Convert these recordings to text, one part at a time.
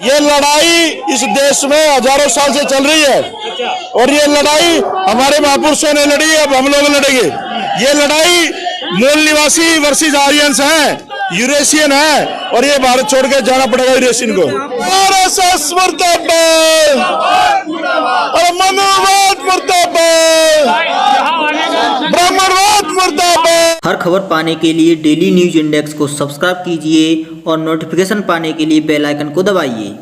ये लड़ाई इस देश में हजारों साल से चल रही है और ये लड़ाई हमारे महापुरुषों ने लड़ी है, अब हम लोग लड़ेंगे। ये लड़ाई मूल निवासी वर्सेस आर्यंस है, यूरेशियन है और ये भारत छोड़ के जाना पड़ेगा यूरेशियन को। आरएसएस मुर्दाबाद और मनुवाद मुर्दाबाद, ब्राह्मणवाद मुर्दाबाद। हर खबर पाने के लिए डेली न्यूज इंडेक्स को सब्सक्राइब कीजिए और नोटिफिकेशन पाने के लिए बेल आइकन को दबाइए।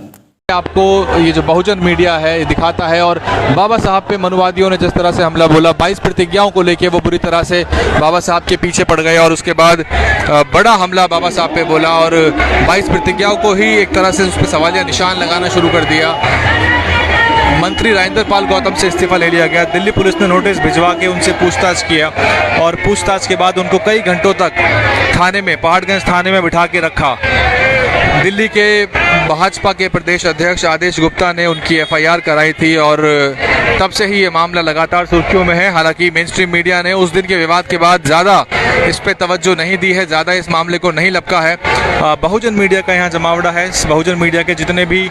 आपको ये जो बहुजन मीडिया है ये दिखाता है और बाबा साहब पे मनुवादियों ने जिस तरह से हमला बोला, 22 प्रतिज्ञाओं को लेके वो बुरी तरह से बाबा साहब के पीछे पड़ गए और उसके बाद बड़ा हमला बाबा साहब पे बोला और 22 प्रतिज्ञाओं को ही एक तरह से उस पर सवालिया निशान लगाना शुरू कर दिया। मंत्री राजेंद्र पाल गौतम से इस्तीफा ले लिया गया। दिल्ली पुलिस ने नोटिस भिजवा के उनसे पूछताछ किया और पूछताछ के बाद उनको कई घंटों तक थाने में, पहाड़गंज थाने में बिठा के रखा। दिल्ली के भाजपा के प्रदेश अध्यक्ष आदेश गुप्ता ने उनकी एफआईआर कराई थी और तब से ही ये मामला लगातार सुर्खियों में है। हालांकि मेन स्ट्रीम मीडिया ने उस दिन के विवाद के बाद ज़्यादा इस पे तवज्जो नहीं दी है, ज़्यादा इस मामले को नहीं लपका है। बहुजन मीडिया का यहाँ जमावड़ा है। बहुजन मीडिया के जितने भी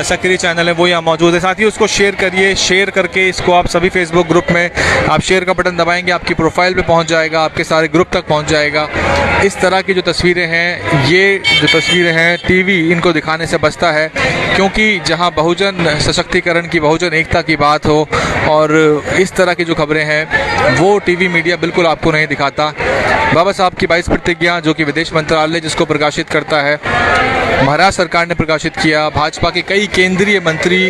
सक्रिय चैनल हैं वो यहाँ मौजूद है। साथ ही उसको शेयर करिए, शेयर करके इसको आप सभी फेसबुक ग्रुप में आप शेयर का बटन दबाएंगे, आपकी प्रोफाइल पे पहुँच जाएगा, आपके सारे ग्रुप तक पहुँच जाएगा। इस तरह की जो तस्वीरें हैं, ये जो तस्वीरें हैं टीवी इनको दिखाने से बचता है, क्योंकि जहाँ बहुजन सशक्तिकरण की, बहुजन एकता की बात हो और इस तरह की जो खबरें हैं वो टीवी मीडिया बिल्कुल आपको नहीं दिखाता। बाबा साहब की 22 प्रतिज्ञा जो कि विदेश मंत्रालय जिसको प्रकाशित करता है, महाराष्ट्र सरकार ने प्रकाशित किया। भाजपा के कई केंद्रीय मंत्री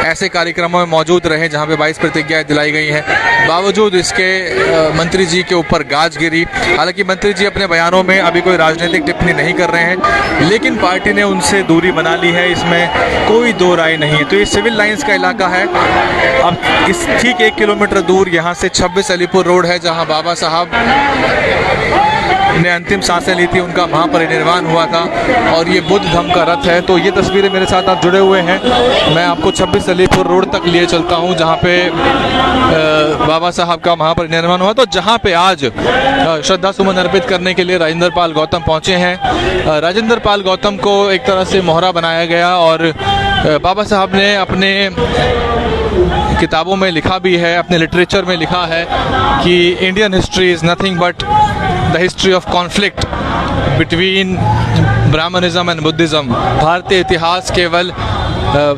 ऐसे कार्यक्रमों में मौजूद रहे जहां पे 22 प्रतिज्ञाएं दिलाई गई हैं। बावजूद इसके मंत्री जी के ऊपर गाज गिरी। हालांकि मंत्री जी अपने बयानों में अभी कोई राजनीतिक टिप्पणी नहीं कर रहे हैं, लेकिन पार्टी ने उनसे दूरी बना ली है, इसमें कोई दो राय नहीं है। तो ये सिविल लाइंस का इलाका है। अब इस ठीक 1 किलोमीटर दूर यहाँ से 26 अलीपुर रोड है जहाँ बाबा साहब ने अंतिम सांसें ली थी, उनका महापरिनिर्वाण हुआ था और ये बुद्ध धम्म का रथ है। तो ये तस्वीरें मेरे साथ आप जुड़े हुए हैं, मैं आपको 26 अलीपुर रोड तक लिए चलता हूं जहां पे बाबा साहब का महापरिनिर्वाण हुआ। तो जहां पे आज श्रद्धा सुमन अर्पित करने के लिए राजेंद्र पाल गौतम पहुंचे हैं। राजेंद्र पाल गौतम को एक तरह से मोहरा बनाया गया और बाबा साहब ने अपने किताबों में लिखा भी है, अपने लिटरेचर में लिखा है कि Indian history is nothing but the history of conflict between Brahmanism and Buddhism. भारतीय इतिहास केवल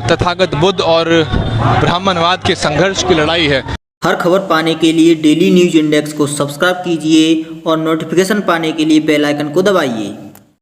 तथागत बुद्ध और ब्राह्मणवाद के संघर्ष की लड़ाई है। हर खबर पाने के लिए डेली न्यूज इंडेक्स को सब्सक्राइब कीजिए और नोटिफिकेशन पाने के लिए बेल आइकन को दबाइए।